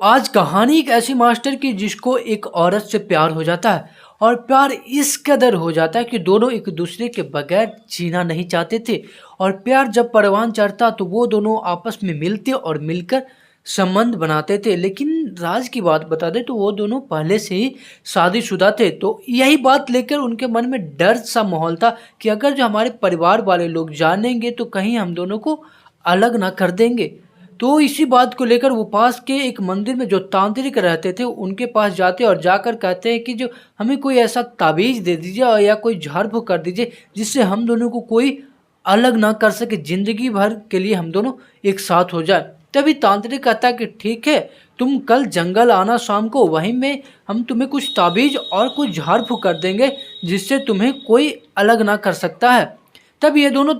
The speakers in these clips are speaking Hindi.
आज कहानी एक ऐसी मास्टर की जिसको एक औरत से प्यार हो जाता है और प्यार इस कदर हो जाता है कि दोनों एक दूसरे के बगैर जीना नहीं चाहते थे। और प्यार जब परवान चढ़ता तो वो दोनों आपस में मिलते और मिलकर संबंध बनाते थे। लेकिन राज की बात बता दें तो वो दोनों पहले से ही शादीशुदा थे। तो यही बात लेकर उनके मन में डर सा माहौल था कि अगर जो हमारे परिवार वाले लोग जानेंगे तो कहीं हम दोनों को अलग ना कर देंगे। तो इसी बात को लेकर वो पास के एक मंदिर में जो तांत्रिक रहते थे उनके पास जाते और जाकर कहते हैं कि जो हमें कोई ऐसा ताबीज दे दीजिए और या कोई झाड़ फूक कर दीजिए जिससे हम दोनों को कोई अलग ना कर सके, जिंदगी भर के लिए हम दोनों एक साथ हो जाए। तभी तांत्रिक कहता है कि ठीक है, तुम कल जंगल आना शाम को, वहीं में हम तुम्हें कुछ ताबीज और कुछ झाड़ फूक कर देंगे जिससे तुम्हें कोई अलग ना कर सकता है। तब ये दोनों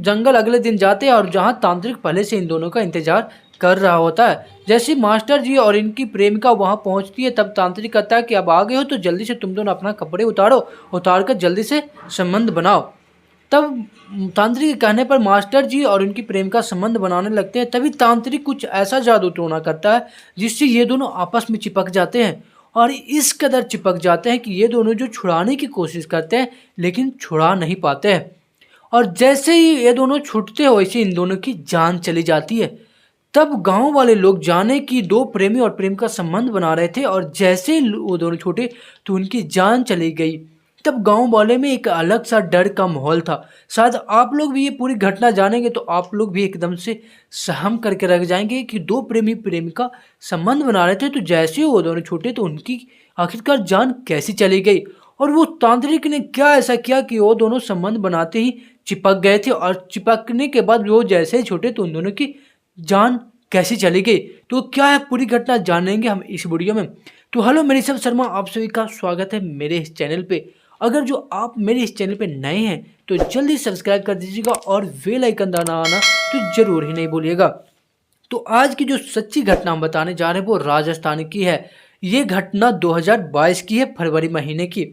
जंगल अगले दिन जाते हैं और जहाँ तांत्रिक पहले से इन दोनों का इंतजार कर रहा होता है। जैसे मास्टर जी और इनकी प्रेमिका वहाँ पहुँचती है तब तांत्रिक कहता है कि अब आ गए हो तो जल्दी से तुम दोनों अपना कपड़े उतारो, उतार कर जल्दी से संबंध बनाओ। तब तांत्रिक के कहने पर मास्टर जी और उनकी प्रेमिका संबंध बनाने लगते हैं। तभी तांत्रिक कुछ ऐसा जादू टोना करता है जिससे ये दोनों आपस में चिपक जाते हैं और इस कदर चिपक जाते हैं कि ये दोनों जो छुड़ाने की कोशिश करते हैं लेकिन छुड़ा नहीं पाते हैं। और जैसे ही ये दोनों छूटते हो वैसे इन दोनों की जान चली जाती है। तब गांव वाले लोग जाने कि दो प्रेमी और प्रेमिका संबंध बना रहे थे और जैसे ही वो दोनों छूटे तो उनकी जान चली गई। तब गांव वाले में एक अलग सा डर का माहौल था। शायद आप लोग भी ये पूरी घटना जानेंगे तो आप लोग भी एकदम से सहम करके रह जाएंगे कि दो प्रेमी प्रेमिका संबंध बना रहे थे तो जैसे ही वो दोनों छूटे तो उनकी आखिरकार जान कैसी चली गई। और वो तांत्रिक ने क्या ऐसा किया कि वो दोनों संबंध बनाते ही चिपक गए थे और चिपकने के बाद वो जैसे ही छूटे तो उन दोनों की जान कैसी चली गई। तो क्या है पूरी घटना जानेंगे हम इस वीडियो में। तो हेलो, मैं ऋषभ शर्मा, आप सभी का स्वागत है मेरे इस चैनल पे। अगर जो आप मेरे इस चैनल पे नए हैं तो जल्दी सब्सक्राइब कर दीजिएगा और बेल आइकन दबाना तो जरूर ही नहीं भूलिएगा। तो आज की जो सच्ची घटना हम बताने जा रहे हैं वो राजस्थान की है। ये घटना 2022 की है, फरवरी महीने की।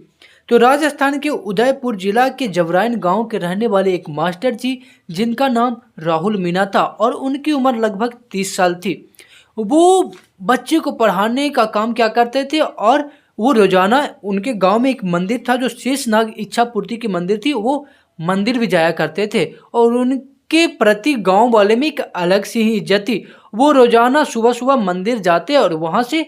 तो राजस्थान के उदयपुर जिला के जवराइन गांव के रहने वाले एक मास्टर जी जिनका नाम राहुल मीणा था और उनकी उम्र लगभग 30 साल थी। वो बच्चे को पढ़ाने का काम क्या करते थे और वो रोजाना उनके गांव में एक मंदिर था जो शेषनाग इच्छा पूर्ति की मंदिर थी, वो मंदिर भी जाया करते थे और उनके प्रति गांव वाले में एक अलग सी ही इज्जत थी। वो रोजाना सुबह सुबह मंदिर जाते और वहां से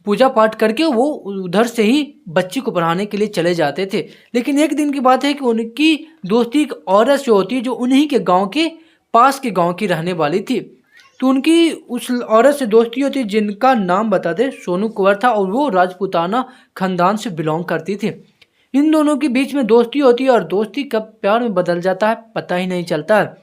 पूजा पाठ करके वो उधर से ही बच्ची को पढ़ाने के लिए चले जाते थे। लेकिन एक दिन की बात है कि उनकी दोस्ती एक औरत से होती है जो उन्हीं के गांव के पास के गांव की रहने वाली थी। तो उनकी उस औरत से दोस्ती होती जिनका नाम बता दे सोनू कुंवर था और वो राजपूताना खानदान से बिलोंग करती थी। इन दोनों के बीच में दोस्ती होती है और दोस्ती कब प्यार में बदल जाता है पता ही नहीं चलता है।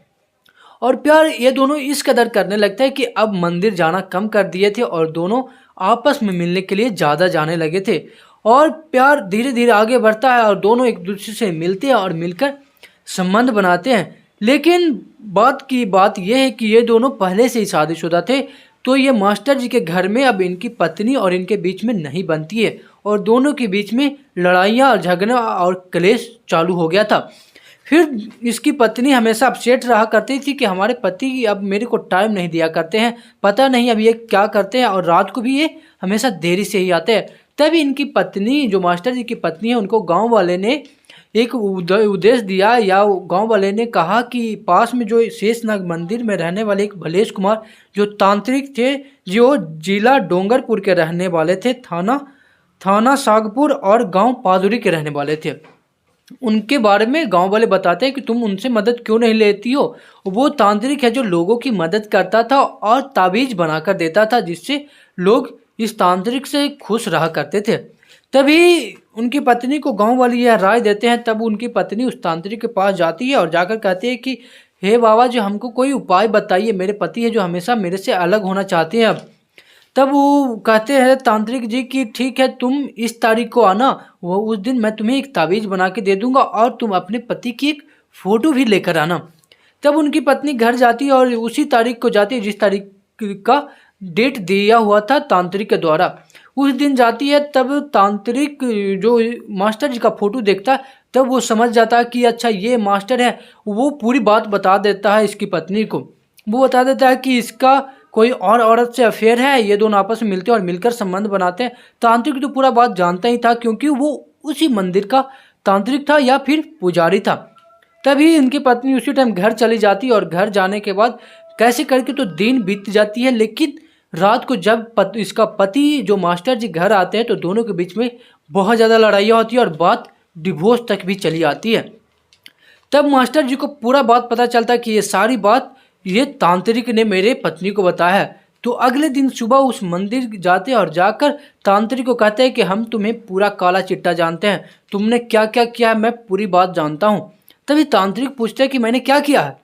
और प्यार ये दोनों इस कदर करने लगते हैं कि अब मंदिर जाना कम कर दिए थे और दोनों आपस में मिलने के लिए ज़्यादा जाने लगे थे। और प्यार धीरे धीरे आगे बढ़ता है और दोनों एक दूसरे से मिलते हैं और मिलकर संबंध बनाते हैं। लेकिन बात यह है कि ये दोनों पहले से ही शादीशुदा थे। तो ये मास्टर जी के घर में अब इनकी पत्नी और इनके बीच में नहीं बनती है और दोनों के बीच में लड़ाइयाँ और झगड़ा और क्लेश चालू हो गया था। फिर इसकी पत्नी हमेशा अपसेट रहा करती थी कि हमारे पति अब मेरे को टाइम नहीं दिया करते हैं, पता नहीं अब ये क्या करते हैं और रात को भी ये हमेशा देरी से ही आते हैं। तभी इनकी पत्नी, जो मास्टर जी की पत्नी है, उनको गांव वाले ने एक उद्देश्य दिया या गांव वाले ने कहा कि पास में जो शेषनाग मंदिर में रहने वाले एक भलेश कुमार जो तांत्रिक थे, जो जिला डोंगरपुर के रहने वाले थे, थाना सागपुर और गाँव पादुरी के रहने वाले थे, उनके बारे में गांव वाले बताते हैं कि तुम उनसे मदद क्यों नहीं लेती हो। वो तांत्रिक है जो लोगों की मदद करता था और ताबीज बनाकर देता था जिससे लोग इस तांत्रिक से खुश रहा करते थे। तभी उनकी पत्नी को गांव वाले यह राय देते हैं। तब उनकी पत्नी उस तांत्रिक के पास जाती है और जाकर कहती है कि हे बाबा जी, हमको कोई उपाय बताइए, मेरे पति है जो हमेशा मेरे से अलग होना चाहते हैं अब। तब वो कहते हैं तांत्रिक जी कि ठीक है, तुम इस तारीख को आना, वो उस दिन मैं तुम्हें एक ताबीज बना के दे दूंगा और तुम अपने पति की एक फ़ोटो भी लेकर आना। तब उनकी पत्नी घर जाती है और उसी तारीख को जाती है जिस तारीख का डेट दिया हुआ था तांत्रिक के द्वारा, उस दिन जाती है। तब तांत्रिक जो मास्टर जी का फ़ोटो देखता है तब वो समझ जाता है कि अच्छा ये मास्टर है। वो पूरी बात बता देता है इसकी पत्नी को। वो बता देता है कि इसका कोई और औरत से अफेयर है। ये दोनों आपस में मिलते हैं और मिलकर संबंध बनाते हैं। तांत्रिक तो पूरा बात जानता ही था, क्योंकि वो उसी मंदिर का तांत्रिक था या फिर पुजारी था। तभी इनकी पत्नी उसी टाइम घर चली जाती है और घर जाने के बाद कैसे करके तो दिन बीत जाती है। लेकिन रात को जब इसका पति जो मास्टर जी घर आते हैं तो दोनों के बीच में बहुत ज़्यादा लड़ाइयाँ होती है और बात डिवोर्स तक भी चली आती है। तब मास्टर जी को पूरा बात पता चलता है कि ये सारी बात ये तांत्रिक ने मेरे पत्नी को बताया है। तो अगले दिन सुबह उस मंदिर जाते हैं और जाकर तांत्रिक को कहते हैं कि हम तुम्हें पूरा काला चिट्टा जानते हैं, तुमने क्या क्या किया है मैं पूरी बात जानता हूँ। तभी तांत्रिक पूछते हैं कि मैंने क्या किया है,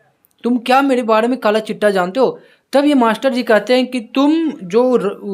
तुम क्या मेरे बारे में काला चिट्टा जानते हो। तब ये मास्टर जी कहते हैं कि तुम जो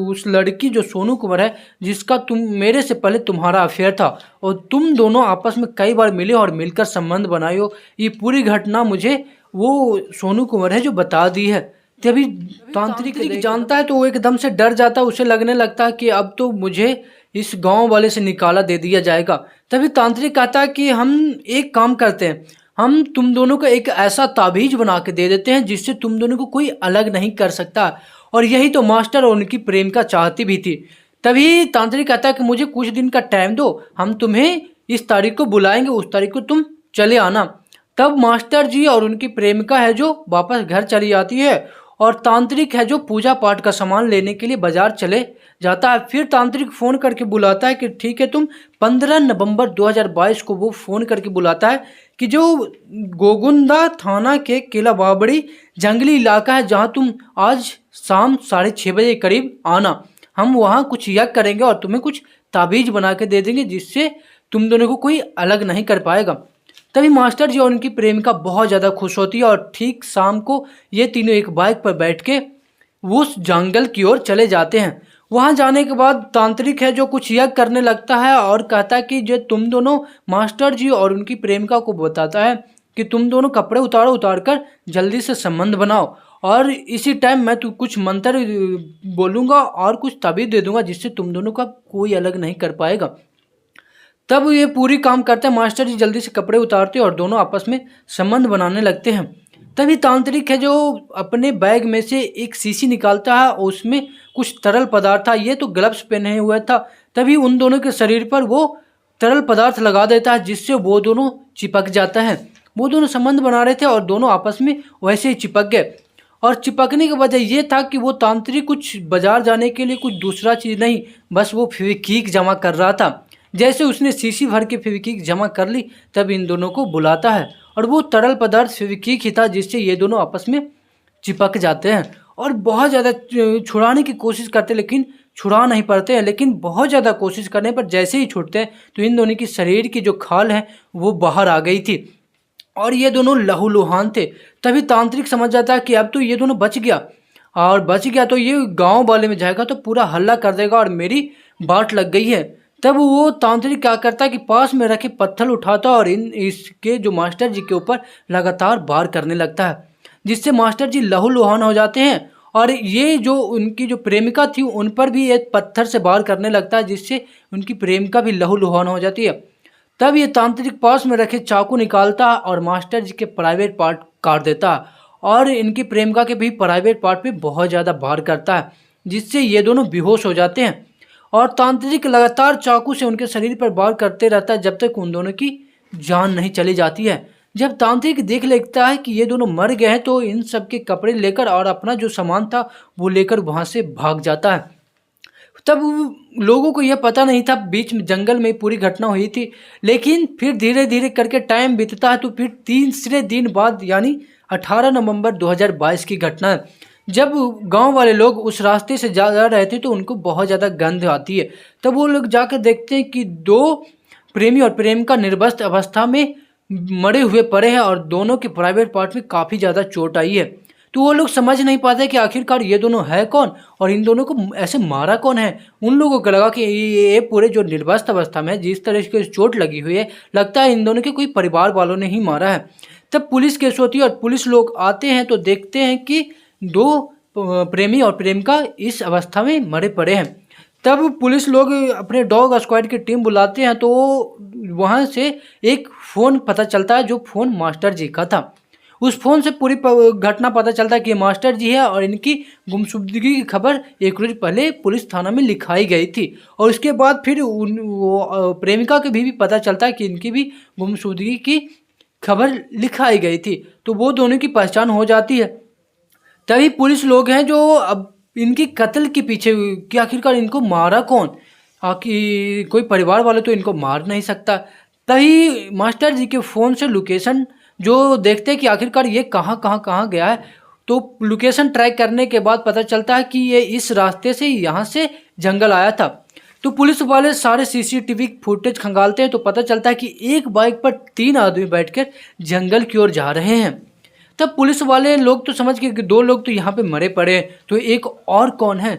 उस लड़की जो सोनू कुमार है, जिसका तुम मेरे से पहले तुम्हारा अफेयर था और तुम दोनों आपस में कई बार मिले और मिलकर संबंध बनाए हो, ये पूरी घटना मुझे वो सोनू कुमार है जो बता दी है। तभी तांत्रिक जानता है तो वो एकदम से डर जाता है। उसे लगने लगता है कि अब तो मुझे इस गांव वाले से निकाला दे दिया जाएगा। तभी तांत्रिक कहता है कि हम एक काम करते हैं, हम तुम दोनों को एक ऐसा ताबीज बना के दे देते हैं जिससे तुम दोनों को कोई अलग नहीं कर सकता। और यही तो मास्टर और उनकी प्रेम का चाहती भी थी। तभी तांत्रिक कहता है कि मुझे कुछ दिन का टाइम दो, हम तुम्हें इस तारीख को बुलाएंगे, उस तारीख को तुम चले आना। तब मास्टर जी और उनकी प्रेमिका है जो वापस घर चली जाती है और तांत्रिक है जो पूजा पाठ का सामान लेने के लिए बाजार चले जाता है। फिर तांत्रिक फ़ोन करके बुलाता है कि ठीक है तुम 15 नवंबर 2022 को वो फ़ोन करके बुलाता है कि जो गोगुंदा थाना के किला बाबड़ी जंगली इलाका है, जहाँ तुम आज शाम 6:30 बजे करीब आना। हम वहाँ कुछ यज्ञ करेंगे और तुम्हें कुछ ताबीज बना के दे देंगे जिससे तुम दोनों को कोई अलग नहीं कर पाएगा। तभी मास्टर जी और उनकी प्रेमिका बहुत ज़्यादा खुश होती है और ठीक शाम को ये तीनों एक बाइक पर बैठ के उस जंगल की ओर चले जाते हैं। वहाँ जाने के बाद तांत्रिक है जो कुछ यज्ञ करने लगता है और कहता है कि जो तुम दोनों, मास्टर जी और उनकी प्रेमिका को बताता है कि तुम दोनों कपड़े उतार कर जल्दी से संबंध बनाओ और इसी टाइम मैं कुछ मंत्र बोलूँगा और कुछ ताबीज़ दे दूंगा जिससे तुम दोनों का कोई अलग नहीं कर पाएगा। तब ये पूरी काम करते हैं। मास्टर जी जल्दी से कपड़े उतारते हैं और दोनों आपस में संबंध बनाने लगते हैं। तभी तांत्रिक है जो अपने बैग में से एक शीशी निकालता है और उसमें कुछ तरल पदार्थ था। ये तो ग्लव्स पहने हुए था। तभी उन दोनों के शरीर पर वो तरल पदार्थ लगा देता है जिससे वो दोनों चिपक जाता है। वो दोनों संबंध बना रहे थे और दोनों आपस में वैसे ही चिपक गए। और चिपकने की वजह ये था कि वो तांत्रिक कुछ बाजार जाने के लिए कुछ दूसरा चीज़ नहीं, बस वो फेविक्विक जमा कर रहा था। जैसे उसने शीशी भर के फेविक्विक जमा कर ली, तब इन दोनों को बुलाता है और वो तरल पदार्थ फेविक्विक ही था जिससे ये दोनों आपस में चिपक जाते हैं और बहुत ज़्यादा छुड़ाने की कोशिश करते हैं, लेकिन छुड़ा नहीं पाते हैं। लेकिन बहुत ज़्यादा कोशिश करने पर जैसे ही छूटते हैं तो इन दोनों की शरीर की जो खाल है वो बाहर आ गई थी और ये दोनों लहूलुहान थे। तभी तांत्रिक समझ जाता है कि अब तो ये दोनों बच गया, और बच गया तो ये गांव वाले में जाएगा तो पूरा हल्ला कर देगा और मेरी बाट लग गई है। तब वो तांत्रिक क्या करता है कि पास में रखे पत्थर उठाता और इसके जो मास्टर जी के ऊपर लगातार वार करने लगता है, जिससे मास्टर जी लहूलुहान हो जाते हैं। और ये जो उनकी जो प्रेमिका थी उन पर भी एक पत्थर से वार करने लगता है जिससे उनकी प्रेमिका भी लहूलुहान हो जाती है। तब ये तांत्रिक पास में रखे चाकू निकालता है और मास्टर जी के प्राइवेट पार्ट काट देता है और इनकी प्रेमिका के भी प्राइवेट पार्ट पे बहुत ज़्यादा वार करता है जिससे ये दोनों बेहोश हो जाते हैं। और तांत्रिक लगातार चाकू से उनके शरीर पर वार करते रहता है जब तक उन दोनों की जान नहीं चली जाती है। जब तांत्रिक देख लेता है कि ये दोनों मर गए हैं तो इन सब के कपड़े लेकर और अपना जो सामान था वो लेकर वहाँ से भाग जाता है। तब लोगों को यह पता नहीं था, बीच में जंगल में पूरी घटना हुई थी। लेकिन फिर धीरे धीरे करके टाइम बीतता है तो फिर तीसरे दिन बाद यानी 18 नवंबर 2022 की घटना है, जब गांव वाले लोग उस रास्ते से जा रहे थे तो उनको बहुत ज़्यादा गंध आती है। तब वो लोग जाकर देखते हैं कि दो प्रेमी और प्रेमिका निर्वस्त्र अवस्था में मरे हुए पड़े हैं और दोनों के प्राइवेट पार्ट में काफ़ी ज़्यादा चोट आई है। तो वो लोग समझ नहीं पाते कि आखिरकार ये दोनों है कौन और इन दोनों को ऐसे मारा कौन है। उन लोगों को लगा कि ये पूरे जो निर्वस्त्र अवस्था में जिस तरह की चोट लगी हुई है, लगता है इन दोनों के कोई परिवार वालों ने ही मारा है। तब पुलिस केस होती है और पुलिस लोग आते हैं तो देखते हैं कि दो प्रेमी और प्रेमिका इस अवस्था में मरे पड़े हैं। तब पुलिस लोग अपने डॉग स्क्वाड की टीम बुलाते हैं तो वहाँ से एक फ़ोन पता चलता है जो फ़ोन मास्टर जी का था। उस फ़ोन से पूरी घटना पता चलता है कि ये मास्टर जी है और इनकी गुमशुदगी की खबर एक रोज़ पहले पुलिस थाना में लिखाई गई थी। और उसके बाद फिर प्रेमिका के भी पता चलता है कि इनकी भी गुमशुदगी की खबर लिखाई गई थी। तो वो दोनों की पहचान हो जाती है। तभी पुलिस लोग हैं जो अब इनकी कत्ल के पीछे कि आखिरकार इनको मारा कौन? कोई परिवार वाले तो इनको मार नहीं सकता। तभी मास्टर जी के फ़ोन से लोकेशन जो देखते हैं कि आखिरकार ये कहाँ गया है। तो लोकेशन ट्रैक करने के बाद पता चलता है कि ये इस रास्ते से यहाँ से जंगल आया था। तो पुलिस वाले सारे सीसीटीवी फुटेज खंगालते हैं तो पता चलता है कि एक बाइक पर 3 आदमी बैठकर जंगल की ओर जा रहे हैं। तब पुलिस वाले लोग तो समझ गए कि 2 लोग तो यहाँ पे मरे पड़े हैं, तो एक और कौन है?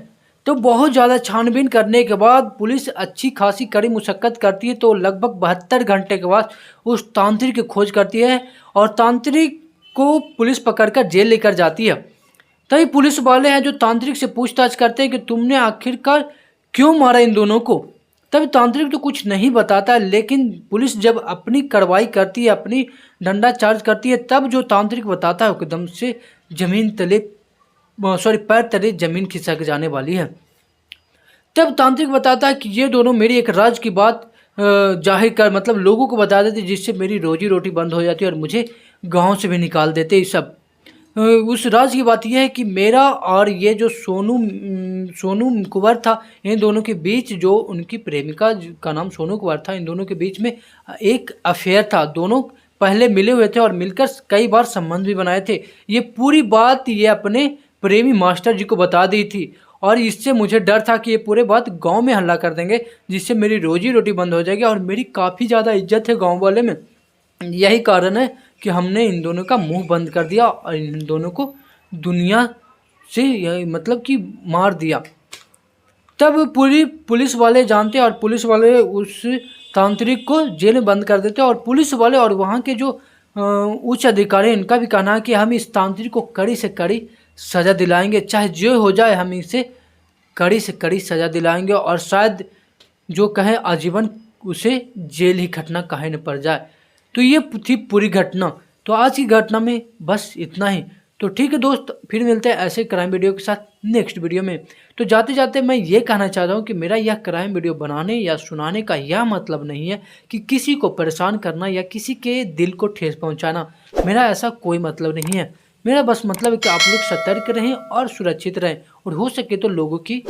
तो बहुत ज़्यादा छानबीन करने के बाद पुलिस अच्छी खासी कड़ी मुशक्कत करती है। तो लगभग 72 घंटे के बाद उस तांत्रिक की खोज करती है और तांत्रिक को पुलिस पकड़कर जेल लेकर जाती है। तभी पुलिस वाले हैं जो तांत्रिक से पूछताछ करते हैं कि तुमने आखिरकार क्यों मारा इन दोनों को? तभी तांत्रिक तो कुछ नहीं बताता, लेकिन पुलिस जब अपनी कार्रवाई करती है, अपनी डंडा चार्ज करती है, तब जो तांत्रिक बताता है एकदम से जमीन तले पैर तले जमीन खिसक जाने वाली है। तब तांत्रिक बताता है कि ये दोनों मेरी एक राज की बात जाहिर कर मतलब लोगों को बता देते, जिससे मेरी रोजी रोटी बंद हो जाती है और मुझे गांव से भी निकाल देते। सब उस राज की बात यह है कि मेरा और ये जो सोनू कुंवर था, इन दोनों के बीच जो उनकी प्रेमिका का नाम सोनू कुंवर था, इन दोनों के बीच में एक अफेयर था। दोनों पहले मिले हुए थे और मिलकर कई बार संबंध भी बनाए थे। ये पूरी बात ये अपने प्रेमी मास्टर जी को बता दी थी और इससे मुझे डर था कि ये पूरे बात गांव में हल्ला कर देंगे, जिससे मेरी रोजी रोटी बंद हो जाएगी और मेरी काफ़ी ज़्यादा इज्जत है गांव वाले में। यही कारण है कि हमने इन दोनों का मुंह बंद कर दिया और इन दोनों को दुनिया से मतलब कि मार दिया। तब पूरी पुलिस वाले जानते और पुलिस वाले उस तांत्रिक को जेल में बंद कर देते और पुलिस वाले और वहाँ के जो उच्च अधिकारी, इनका भी कहना है कि हम इस तांत्रिक को कड़ी से कड़ी सज़ा दिलाएंगे, चाहे जो हो जाए हम इसे कड़ी से कड़ी सज़ा दिलाएंगे और शायद जो कहे आजीवन उसे जेल ही खटना काहे न पड़ जाए। तो ये थी पूरी घटना। तो आज की घटना में बस इतना ही। तो ठीक है दोस्त, फिर मिलते हैं ऐसे क्राइम वीडियो के साथ नेक्स्ट वीडियो में। तो जाते जाते मैं ये कहना चाहता हूँ कि मेरा यह क्राइम वीडियो बनाने या सुनाने का यह मतलब नहीं है कि किसी को परेशान करना या किसी के दिल को ठेस पहुँचाना। मेरा ऐसा कोई मतलब नहीं है। मेरा बस मतलब है कि आप लोग सतर्क रहें और सुरक्षित रहें और हो सके तो लोगों की